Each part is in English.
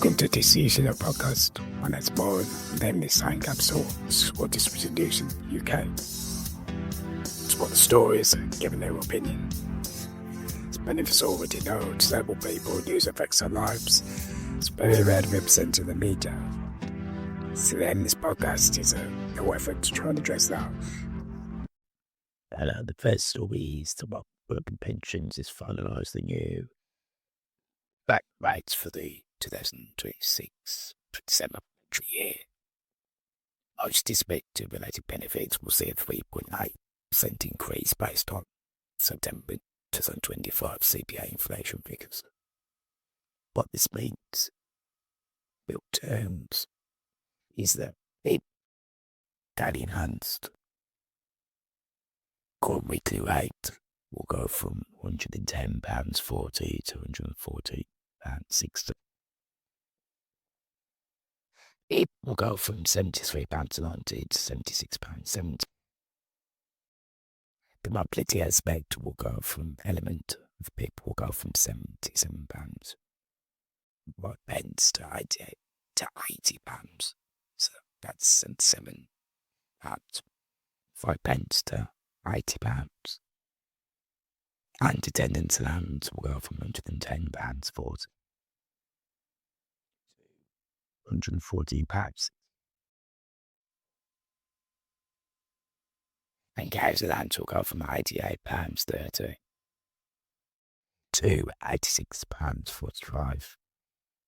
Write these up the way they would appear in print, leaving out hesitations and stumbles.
Welcome to this season of podcast. My name's Bowen, nameless time capsule, or Distribution UK. Explore the stories, giving their opinion. As many of us already know, disabled people, news affects our lives. It's very rare to represent in the media. So then this podcast is no effort to try and address that. Hello, the first story is about working pensions is finalised the new back rates for the 2026-27 year. Most expected related benefits will see a 3.8% increase based on September 2025 CPI inflation figures. What this means, real terms, is that the daily enhanced core weekly rate will go from £110.40 to £140.60. It will go from £73.90 to £76.70. The mobility aspect will go from element of people will go from £77 pence to £80. So that's £77. 5 pence to £80. And attendance allowance will go from £110.40 to £114. And carriage allowance will go from £88.30 to £86.45.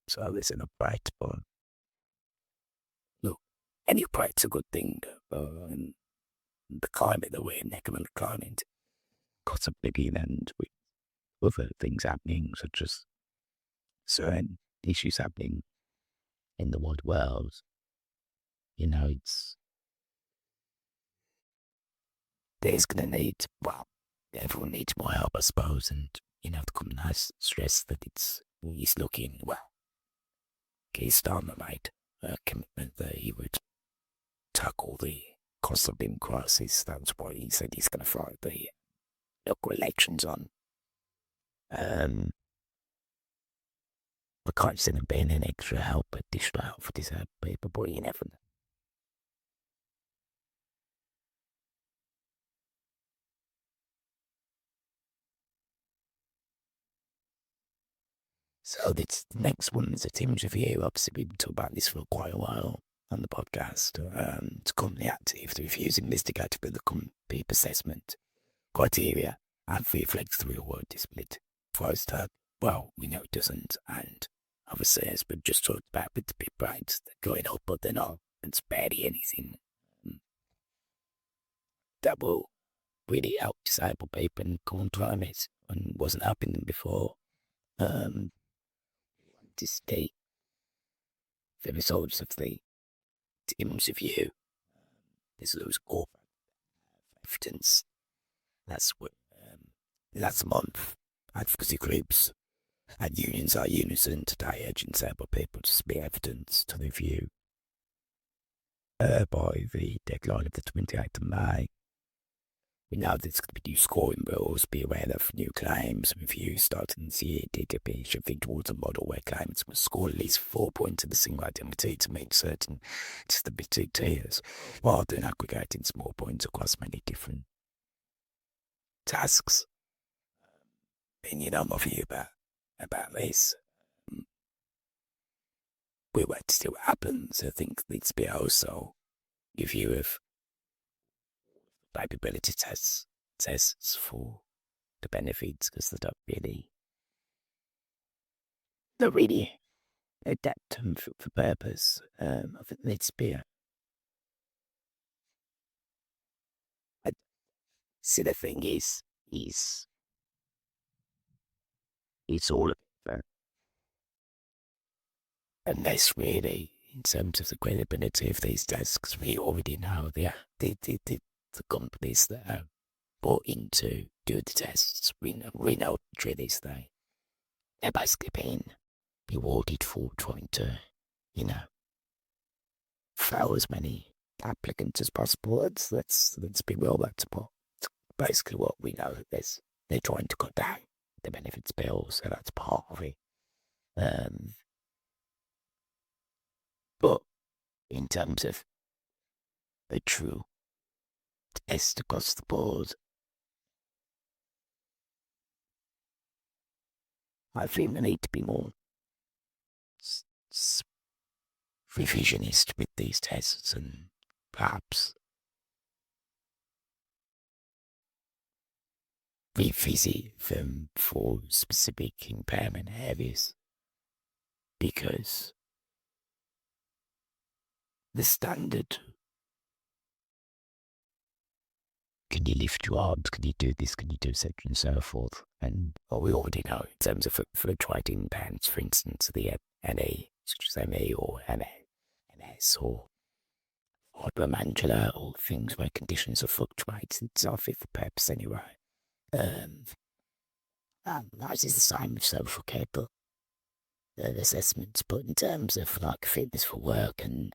So there's an upgrade, but look, any upgrade's a good thing. And the climate that we're in, economic climate, got a biggie and with other things happening, such as certain issues happening in the wide world. You know, there's going to need, everyone needs more help, I suppose, and, the company has stressed that he's looking, Keir Starmer made a commitment that he would tackle the cost of living crisis. That's why he said he's going to fight the local elections on. I can't see there being an additional help for disabled people, but you never know. So this next one is a Teams review. Obviously, we've been talking about this for quite a while on the podcast. It's company active to refuse investigative with the company assessment criteria and reflects the real world disability. First, we know it doesn't, and obviously, as we've just talked about with the big rates, they're going up, but they're not. It's barely anything that will really help disabled people in the current climate and wasn't helping them before. To state the results of the Teams review. There's those corporate evidence. That's what last month advocacy groups and unions are unison today urging disabled people to submit evidence to review by the deadline of the 28th of May. We know there's going to be new scoring rules. Be aware of new claims reviews starting this year. DDP should think towards a model where claimants must score at least 4 points in the single identity to meet certain disability tiers, rather than aggregating small points across many different tasks. And my view about this. We wait to see what happens. I think there needs to be also a view of capability tests for the benefits, because they don't really adapt them for purpose. I think there needs to be see, the thing is it's all about, unless really in terms of the credibility of these tests, because we already know the companies that are bought in to do the tests, we know this thing. They're basically being rewarded for trying to, fail as many applicants as possible. Let's be real, that's basically what we know. They're trying to cut down the benefits bill, so that's part of it. in terms of a true test across the board. I think there need to be more s- s- revisionist with these tests and perhaps revisit them for specific impairment areas, because the standard, can you lift your arms, can you do this, can you do such and so forth, and what we already know in terms of for trading bands, for instance, the NA, such as MA or MS or hypermandular, or things where conditions are fluctuating, it's not fit for purpose anyway. That is the same with social care, but assessments, but in terms of like fitness for work and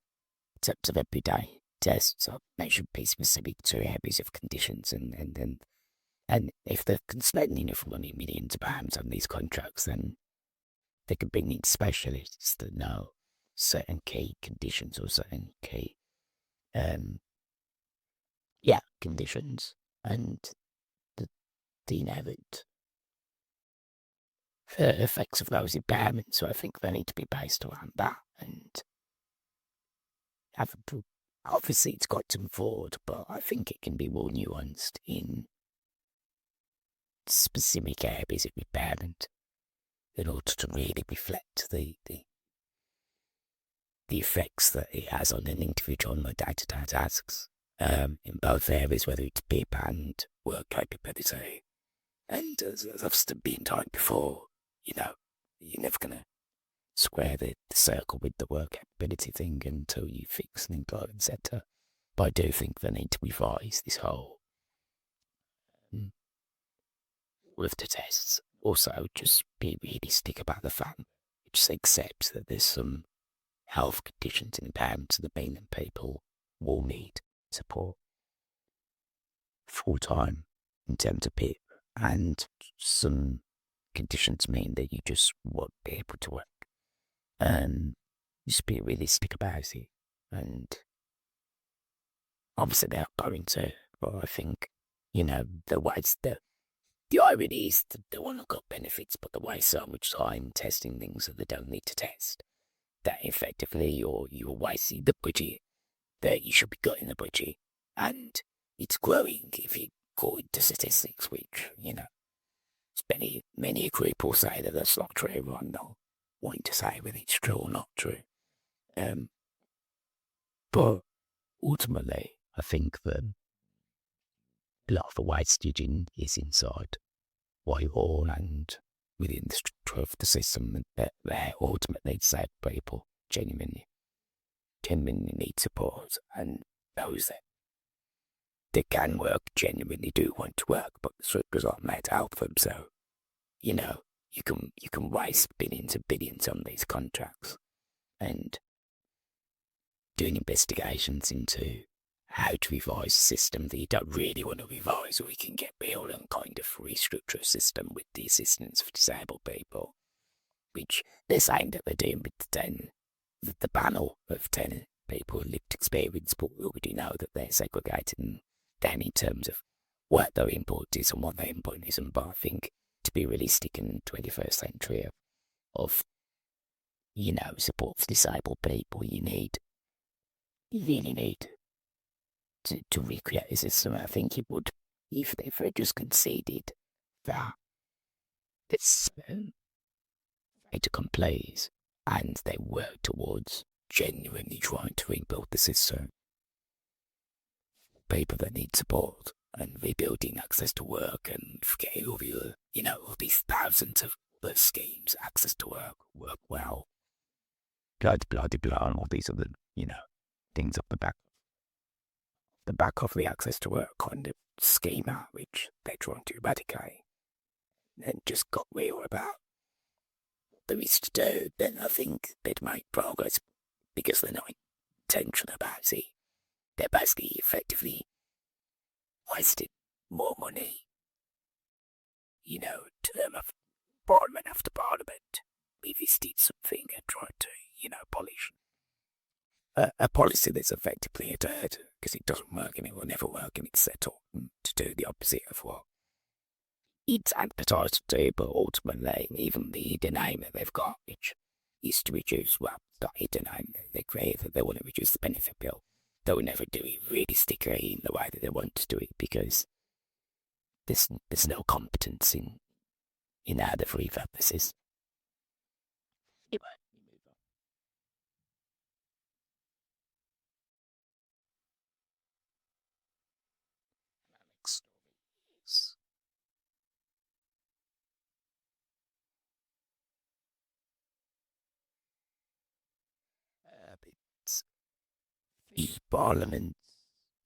in terms of everyday tests, they should be specific to areas of conditions, and if they're spending enough money, millions of pounds on these contracts, then they can bring in specialists that know certain key conditions or certain key um conditions and the, the inherent effects of those impairments. So I think they need to be based around that and have a, obviously it's got to move forward, but I think it can be more nuanced in specific areas of impairment in order to really reflect the effects that it has on an individual on their day-to-day tasks, in both areas, whether it's PIP and work capability. And as I've been told before, you're never going to square the circle with the work capability thing until you fix an employment centre. But I do think they need to revise this whole with the tests. Also, just be realistic about the fact, just accept that there's some health conditions and impairments that mean that people will need support full time in terms of PIP, and some conditions mean that you just won't be able to work. Just be realistic about it, and obviously they are going to, but I think, the ways the irony is that they want to got benefits, but they waste so much time testing things that they don't need to test, that effectively you're wasting the budget that you should be getting the budget, and it's growing if you go into statistics, which, many group will say that that's not true. I'm not wanting to say whether it's true or not true. But ultimately, I think that a lot of the wastage is inside Whitehall and within the structure of the system that they ultimately disabled people genuinely need support, and those that can work genuinely do want to work, but the structures aren't made to help them. So, you can waste billions and billions on these contracts and doing investigations into how to revise a system that you don't really want to revise, or we can get real and kind of restructure a system with the assistance of disabled people, which they're saying that they're doing with the panel of 10 people with lived experience, but we already know that they're segregating them in terms of what their input is and what their input isn't. But I think, to be realistic in the 21st century of support for disabled people, you really need to recreate a system. I think it would, if they just conceded that it's to complaise and they work towards genuinely trying to rebuild the system. People that need support and rebuilding access to work and forgetting all these thousands of other schemes, access to work well, blah, blah, blah, blah, and all these other, things up the back of the access to work kind of schema, which they're trying to eradicate, and just got real about what there is to do, then I think they'd make progress, because they're not intentional about it. They're basically effectively wasted more money, to them of parliament after parliament, revisited something and tried to, polish a policy that's effectively adhered because it doesn't work and it will never work, and it's set up to do the opposite of what it's advertised to do, but ultimately, even the hidden aim that they've got, which is to reduce, well, the hidden aim that they create, that they want to reduce the benefit bill, they'll never do it realistically in the way that they want to do it because there's no competence in how they've revamped this. Anyway, next stories. It's the Parliament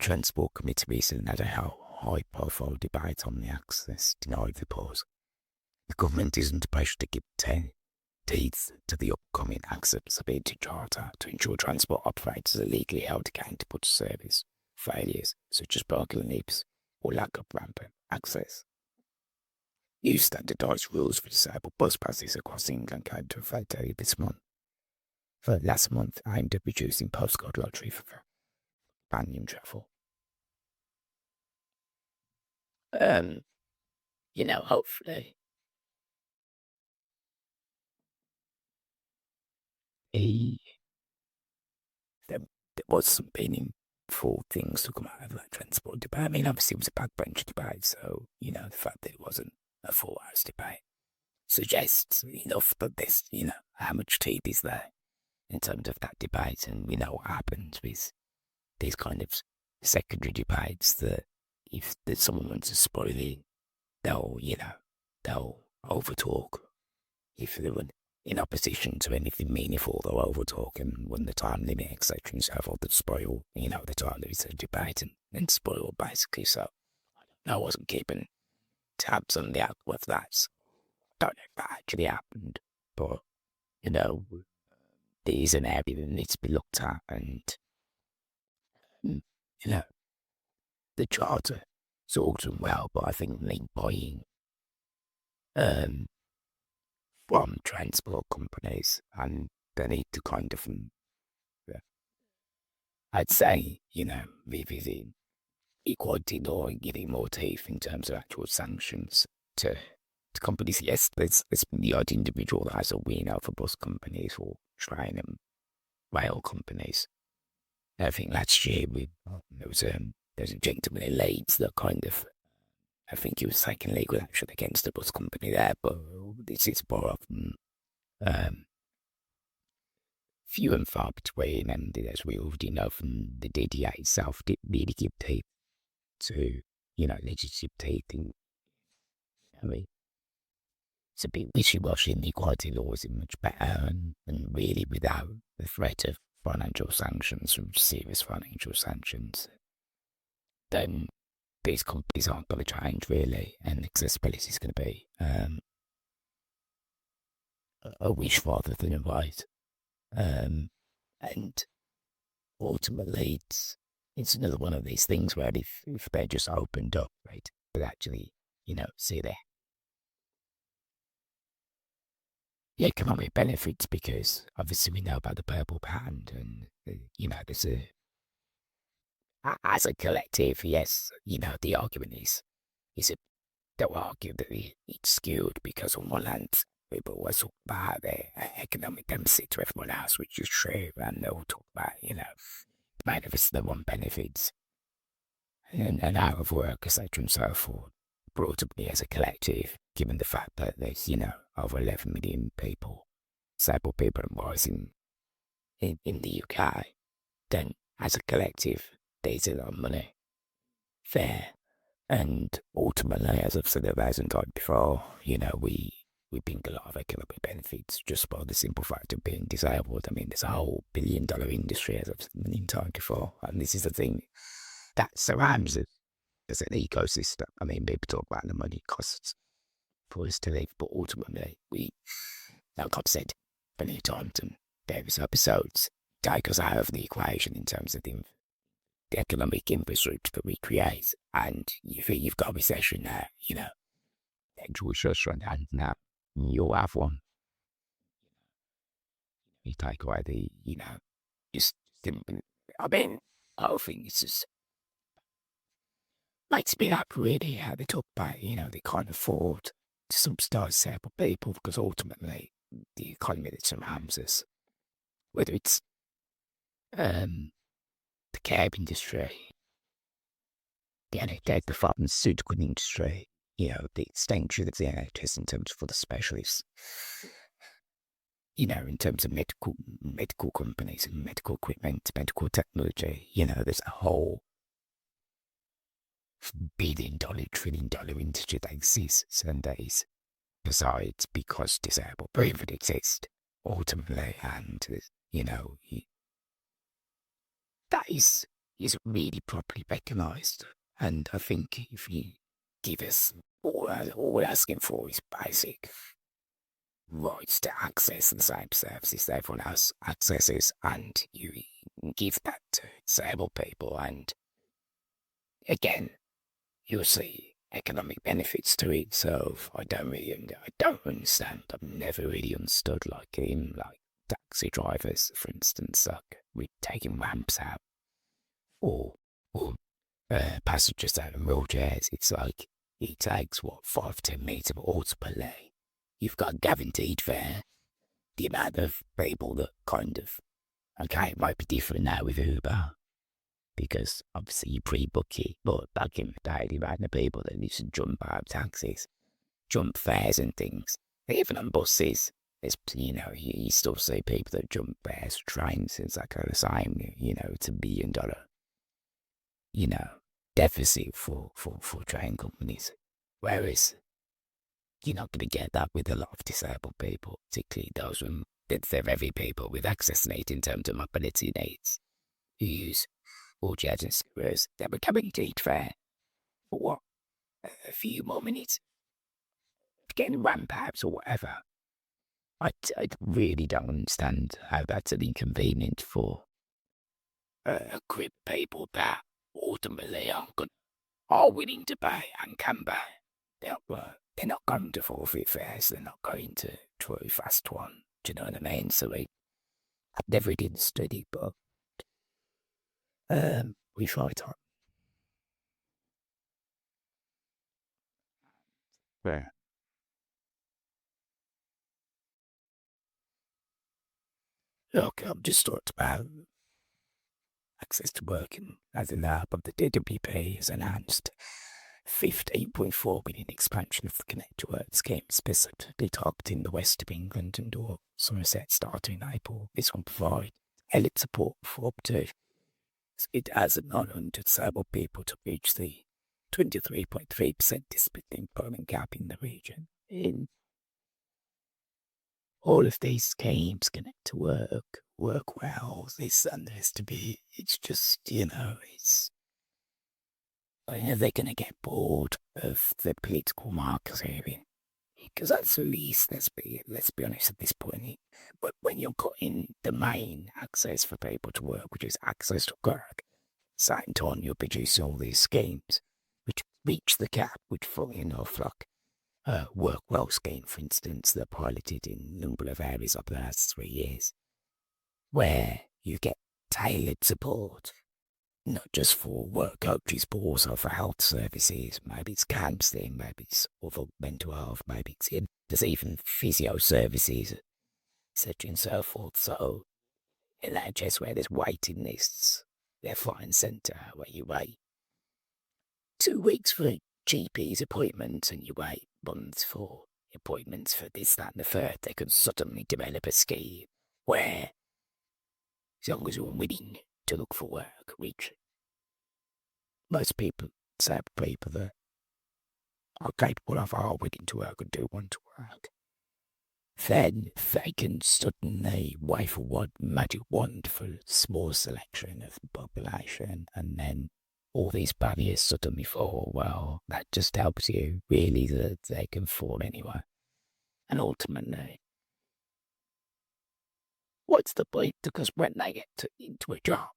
Transport Committee recently had a high profile debate on the access denied report. The government isn't supposed to give teeth to the upcoming accessibility charter to ensure transport operators are legally held accountable to service failures such as parking leaks or lack of rampant access. New standardised rules for disabled bus passes across England came to effect earlier this month. For last month, aimed at reducing postcode lottery for companion travel. Um, hopefully, he, there, there was some meaningful things to come out of that transport debate. I mean, obviously, it was a backbench debate, so, the fact that it wasn't a 4 hours debate suggests enough that this, how much teeth is there in terms of that debate, and we know what happens with these kind of secondary debates that if there's someone wants to spoil it, they'll overtalk. If they were in opposition to anything meaningful, they'll overtalk, and when the time limit, etc., and so forth, they'll spoil, the time there is a debate and spoil basically. So I wasn't keeping tabs on the outcome of that. So don't know if that actually happened, but there is an area that needs to be looked at, and you know, the charter sorts them well, but I think link buying um, from transport companies, and they need to kind of, yeah, I'd say, revisiting equality law and giving more teeth in terms of actual sanctions to companies. Yes, there's been the odd individual that has a win over bus companies or train and rail companies. I think last year there was a gentleman in Leeds that kind of, I think he was taking legal action against the bus company there, but this is more often few and far between, and as we already know from the DDA itself, didn't really give teeth to, legislative teeth. I mean, it's a bit wishy-washy, and the equality law is much better, and really without the threat of financial sanctions, from serious financial sanctions, then these companies aren't going to change really, and accessibility is going to be a wish rather than a right. And ultimately, it's another one of these things where if they're just opened up, right, but actually, see their economic benefits, because obviously we know about the purple band, and there's as a collective, yes, the argument is a they'll argue that it's skewed because on one hand, people always talk about their economic deficit to everyone else, which is true, and they'll talk about, benefits that one benefits and out of work, etc., and so forth. But ultimately, as a collective, given the fact that there's, over 11 million people, disabled people and rising in the UK, then as a collective, there's a lot of money there. And ultimately, as I've said 1,000 times before, we bring a lot of economic benefits just by the simple fact of being disabled. I mean, there's a whole $1 billion industry, as I've said a million times before, and this is the thing that surrounds it as an ecosystem. I mean, people talk about the money it costs for us to live, but ultimately, like I've said many times in various episodes, take us out of the equation in terms of the economic infrastructure that we create, and you've got a recession now, actual recession, and now you'll have one. You take away the, just I mean, I think it's just makes me up really how they talk about, they can't afford to subsidise disabled people because ultimately the economy that surrounds us, whether it's the cab industry, the pharmaceutical industry, the extension of the NHS in terms for the specialists, in terms of medical companies and medical equipment, medical technology, there's a whole $1 billion, $1 trillion industry that exists and that is besides because disabled people exist ultimately, and that is really properly recognised. And I think if you give us all we're asking for is basic rights to access the same services that everyone else accesses, and you give that to disabled people, and again, you'll see economic benefits to it. So I don't understand. I've never really understood like taxi drivers, for instance, like with taking ramps out or passengers out in wheelchairs. It's like it takes 5-10 minutes of ultimately you've got guaranteed fare. The amount of people that kind of it might be different now with Uber because obviously you pre-book it, but back in the day, the amount of people that used to jump out of taxis, jump fares and things, even on buses, there's, you still see people that jump fares, trains, it's like the same, it's $1 billion, deficit for train companies. Whereas you're not going to get that with a lot of disabled people, particularly those they're heavy people with access needs in terms of mobility needs who use wheelchairs and scooters. They're becoming indeed fair for what? A few more minutes? Getting ramp apps or whatever. I really don't understand how that's an inconvenience for a group of people that ultimately are willing to pay and can pay. They're not going to forfeit fares. They're not going to try fast one. Do you know what I mean? So I've never really understood it, but we fight on. Where? Look, I'm just talking about access to working as an app of the DWP has announced 15.4 billion expansion of the Connect to Work scheme, specifically targeting the west of England and Somerset starting in April. This will provide elite support for up to it has 900 disabled people to reach the 23.3% disability employment gap in the region. In all of these schemes connect to work well, this and there's to be, it's just, it's, they're going to get bored of the political marketing. Because that's the least, let's be honest at this point, but when you're cutting the main access for people to work, which is access to work, same time you're producing all these schemes, which reach the gap, which fully enough, like Work Well scheme, for instance, that piloted in a number of areas over the last 3 years, where you get tailored support, not just for work coaches, but also for health services. Maybe it's counselling, maybe it's other mental health, maybe it's there's even physio services, etc. and so forth. So in NHS where there's waiting lists, left, right and centre, where you wait 2 weeks for a GP's appointment and you wait months for appointments for this, that and the third, they could suddenly develop a scheme where, as long as you're willing to look for work, which most people, disabled people that are capable of, are willing to work and do want to work, then they can suddenly wave a magic wand for a small selection of the population, and then all these barriers suddenly fall. Well, that just helps you really that they can fall anyway. And ultimately, what's the point? Because when they get into a job,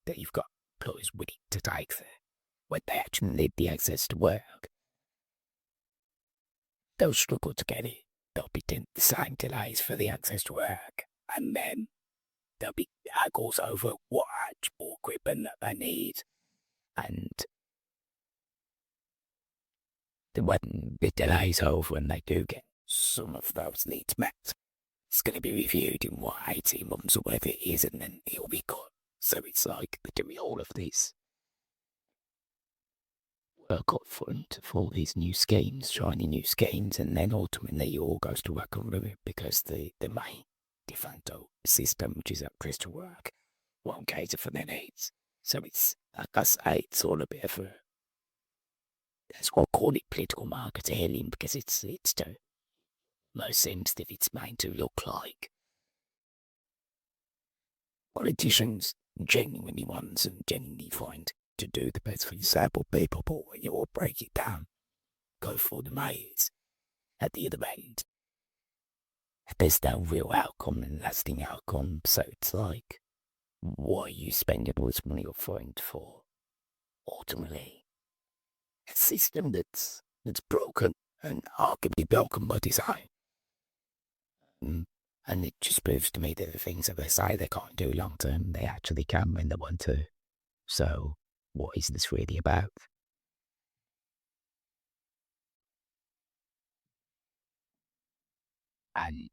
that you've got employees willing to take there, when they actually need the access to work, they'll struggle to get it. There'll be the same delays for the access to work. And then there'll be haggles over what actual equipment that they need. And when the delay's over and they do get some of those needs met, it's going to be reviewed in 18 months or whatever it is, and then it'll be cut. So it's like they're doing all of this work up front for all these new schemes, shiny new schemes, and then ultimately it all goes to work on it because the main de facto system, which is at Crystal Work, won't cater for their needs. So it's, like I say, it's all a bit of a, that's why I call it political marketing, because it's the most sensitive it's made to look like politicians genuinely want and genuinely find to do the best for disabled people, but when you all break it down, go for the mayors at the other end, there's no real outcome and lasting outcome. So it's like, what are you spending all this money up front for? Ultimately, a system that's broken and arguably broken by design. And it just proves to me that the things that they say they can't do long term, they actually can when they want to. So, what is this really about? And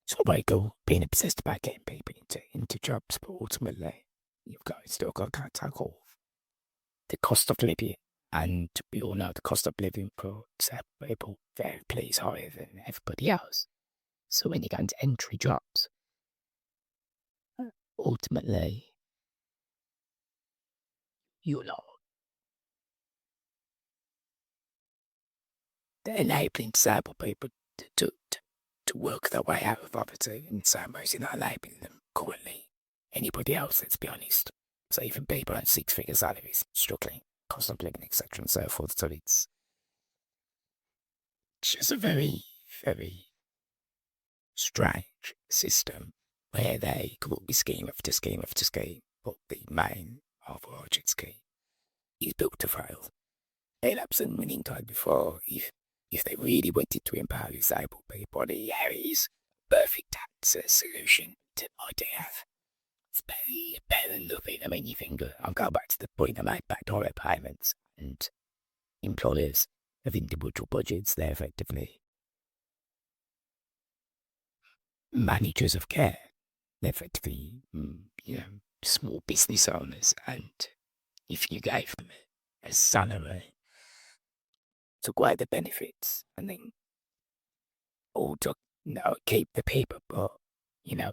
it's all very cool being obsessed about getting people into jobs, but ultimately, still got to tackle the cost of living. And we all know the cost of living for disabled people very higher than everybody else. So when you go into entry jobs, ultimately, you're not enabling disabled people to work their way out of poverty. In some ways, you're not enabling them currently. Anybody else, let's be honest. So even people on 6-figure salaries struggling, cost of living, etc. and so forth. So it's just a very, very strange system where they could be scheme after scheme after scheme, but the main overarching scheme is built to fail. They'd absent winning time before if they really wanted to empower disabled people. Here is perfect answer solution to what they have. It's better than nothing. I mean, you think, I'll go back to the point I made back direct payments and employers of individual budgets. They're effectively managers of care. They're effectively, small business owners. And if you gave them a salary, took away the benefits, and then all took, keep the people, but,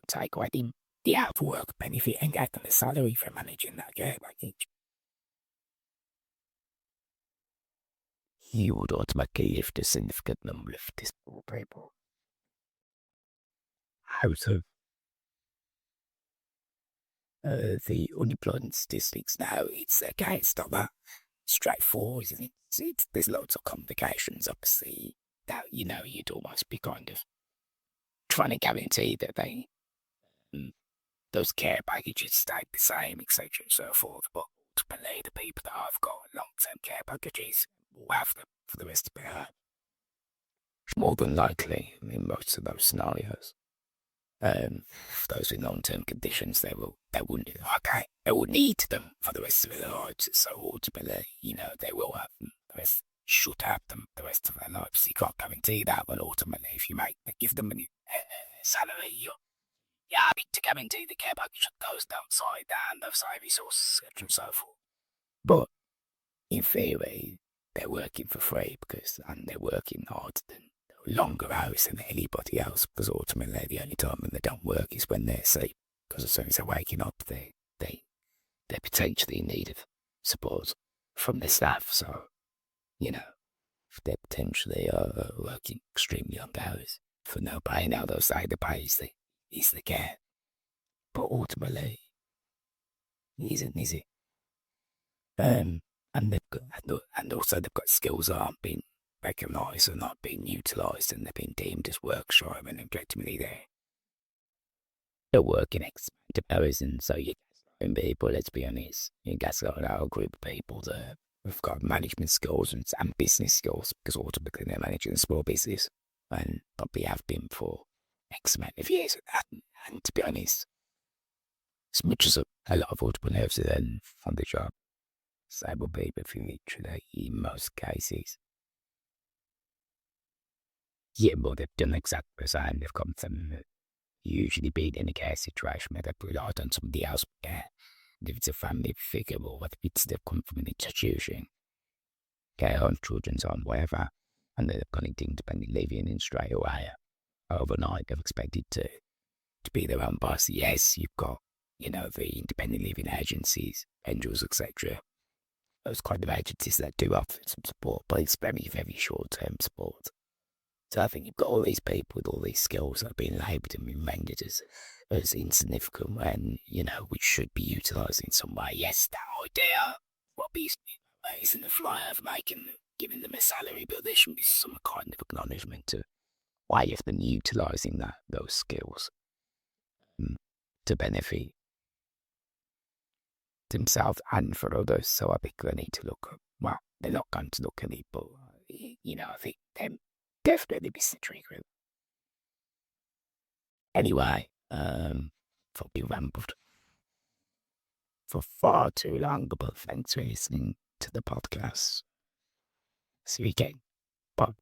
take away the out of work benefit and get them a salary for managing that care package, you would automatically lift a significant number of disabled people out of the unemployment statistics. Now, it's not that straightforward, isn't it? There's lots of complications, obviously, that, you'd almost be kind of trying to guarantee that those care packages stay the same, etc. and so forth. But ultimately, the people that have got long-term care packages will have them for the rest of their life. More than likely, in most of those scenarios. Those with long-term conditions, they will need them for the rest of their lives. So ultimately, they will have them. Should have them the rest of their lives. You can't guarantee that, but ultimately, if you give them a salary, you're having to guarantee the care package goes downside and those side resources, etc. and so forth. But in theory, they're working for free and they're working harder than longer hours than anybody else, because ultimately the only time when they don't work is when they're asleep, because as soon as they're waking up, they're potentially in need of support from their staff. So, they potentially are working extremely long hours for no pay. Now they'll say the pay is the care, but ultimately it isn't, is it? And also they've got skills that aren't being recognised and not being utilised, and they've been deemed as work shy when objectively they're working X amount of hours. And so you gaslighting people, let's be honest, you gaslight a group of people that have got management skills and business skills, because ultimately they're managing a small business and probably have been for X amount of years of that. And to be honest, as much as a lot of entrepreneurs are then on the job, disabled people feel literally in most cases. Yeah, but they've done exactly the same. They've come from usually being in a care situation where they've relied on somebody else for care. If it's a family figure or whether it's they've come from an institution, care home, children's home, whatever, and they've gone into independent living and straight away, overnight, they've expected to be their own boss. Yes, you've got, the independent living agencies, angels, etc. Those kind of agencies that do offer some support, but it's very, very short-term support. So I think you've got all these people with all these skills that are being labelled and being rendered as insignificant when, we should be utilising in some way. Yes, that idea will be amazing, the fly of giving them a salary, but there should be some kind of acknowledgement to why you've been utilising those skills to benefit themselves and for others. So I think they need to look at, well, they're not going to look at it, but, I think them definitely be the trigger. Anyway, probably rambled for far too long, but thanks for listening to the podcast. See you again. Bye.